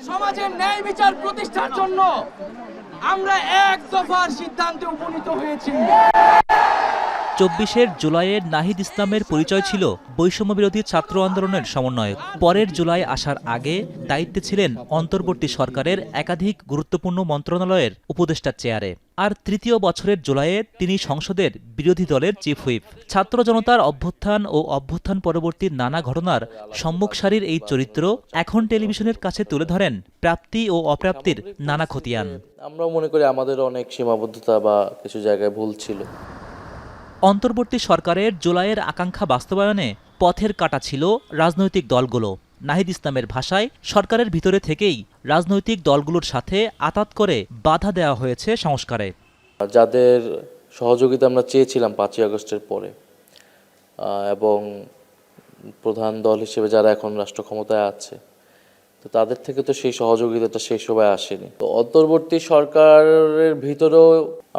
সমাজের ন্যায় বিচার প্রতিষ্ঠার জন্য আমরা এক দফার সিদ্ধান্তে উপনীত হয়েছি। ২৪ জুলাইয়ের নাহিদ ইসলামের পরিচয় ছিল বৈষম্য বিরোধী ছাত্র আন্দোলনের সমন্বয়ক। পরের জুলাই আসার আগে দায়িত্বে ছিলেন অন্তর্বর্তী সরকারের একাধিক গুরুত্বপূর্ণ মন্ত্রণালয়ের উপদেষ্টার চেয়ারে। আর তৃতীয় বছরের জুলাইয়ে তিনি সংসদের বিরোধী দলের চিফ হুইপ। ছাত্র জনতার অভ্যুত্থান ও অভ্যুত্থান পরবর্তী নানা ঘটনার সম্মুখ সারির এই চরিত্র এখন টেলিভিশনের কাছে তুলে ধরেন প্রাপ্তি ও অপ্রাপ্তির নানা খতিয়ান। আমরা মনে করি আমাদের অনেক সীমাবদ্ধতা বা কিছু জায়গায় ভুল ছিল। অন্তর্বর্তী সরকারের জুলাইয়ের আকাঙ্ক্ষা বাস্তবায়নে পথের কাঁটা ছিল রাজনৈতিক দলগুলো। নাহিদ ইসলামের ভাষায় সরকারের ভিতরে থেকেই রাজনৈতিক দলগুলোর সাথে আঁতাত করে বাধা দেওয়া হয়েছে সংস্কারে। যাদের সহযোগিতা আমরা চেয়েছিলাম 5ই আগস্টের পরে এবং প্রধান দল হিসেবে যারা এখন রাষ্ট্র ক্ষমতায় আছে, তো তাদের থেকে তো সেই সহযোগিতাটা সেই সময় আসেনি। তো অন্তর্বর্তী সরকারের ভিতরেও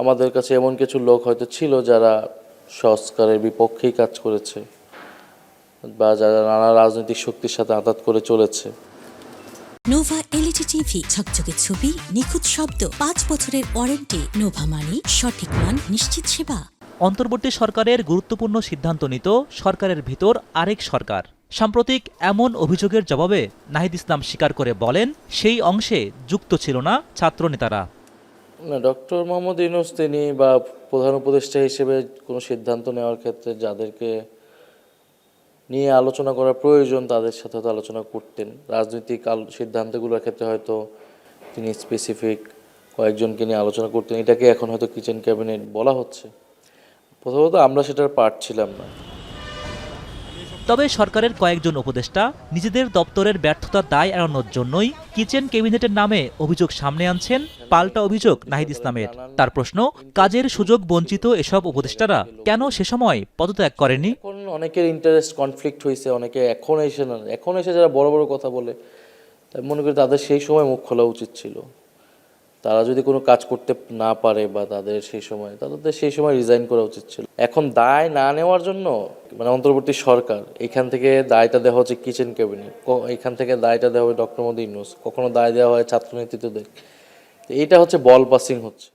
আমাদের কাছে এমন কিছু লোক হয়তো ছিল যারা সংস্কারের বিপক্ষেই কাজ করেছে বা যারা নানা রাজনৈতিক শক্তির সাথে আঁতাত করে চলেছে। নোভা এলইডি টিভি, ঝকঝকে ছবি, নিখুঁত শব্দ, 5 বছরের ওয়ারেন্টি। নোভা মানে সঠিক মান, নিশ্চিত সেবা। অন্তর্বর্তী সরকারের গুরুত্বপূর্ণ সিদ্ধান্ত নিত সরকারের ভিতর আরেক সরকার। সাম্প্রতিক এমন অভিযোগের জবাবে নাহিদ ইসলাম স্বীকার করে বলেন, সেই অংশে যুক্ত ছিল না ছাত্রনেতারা। না, ডক্টর মোহাম্মদ ইউনূস তিনি বা প্রধান উপদেষ্টা হিসেবে কোনো সিদ্ধান্ত নেওয়ার ক্ষেত্রে যাদেরকে নিয়ে আলোচনা করা প্রয়োজন তাদের সাথে তো আলোচনা করতেন। রাজনৈতিক সিদ্ধান্তগুলোর ক্ষেত্রে হয়তো তিনি স্পেসিফিক কয়েকজনকে নিয়ে আলোচনা করতেন। এটাকে এখন হয়তো কিচেন ক্যাবিনেট বলা হচ্ছে। প্রথমত আমরা সেটার পার্ট ছিলাম না। তবে সরকারের কয়েকজন উপদেষ্টা নিজেদের দপ্তরের ব্যর্থতার দায় এড়ানোর জন্যই কিচেন ক্যাবিনেটের নামে অভিযোগ সামনে আনছেন। পাল্টা অভিযোগ নাহিদ ইসলামের। তার প্রশ্ন, কাজের সুযোগ বঞ্চিত এসব উপদেষ্টারা কেন সে সময় পদত্যাগ করেনি? এখন অনেকের ইন্টারেস্ট কনফ্লিক্ট হয়েছে, অনেকে এখন এসে যারা বড় বড় কথা বলে, তাই মনে করি তাদের সেই সময় মুখ খোলা উচিত ছিল। তারা যদি কোনো কাজ করতে না পারে বা তাদের সেই সময় রিজাইন করা উচিত ছিল। এখন দায় না নেওয়ার জন্য মানে অন্তর্বর্তী সরকার এখান থেকে দায়টা দেওয়া হচ্ছে কিচেন ক্যাবিনেট, এখান থেকে দায়টা দেওয়া হয় ডক্টর মোহাম্মদ ইউনূস, কখনো দায় দেওয়া হয় ছাত্র নেতৃত্বদের। এইটা হচ্ছে বল পাসিং হচ্ছে।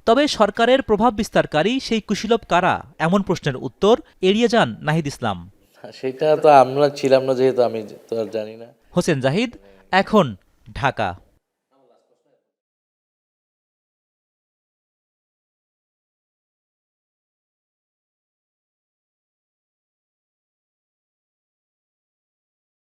তবে সরকারের প্রভাব বিস্তারকারী সেই কুশীলব কারা, এমন প্রশ্নের উত্তর এড়িয়ে যান নাহিদ ইসলাম। সেটা তো আমরা ছিলাম না, যেহেতু আমি তো আর জানি না। হোসেন জাহিদ, এখন, ঢাকা।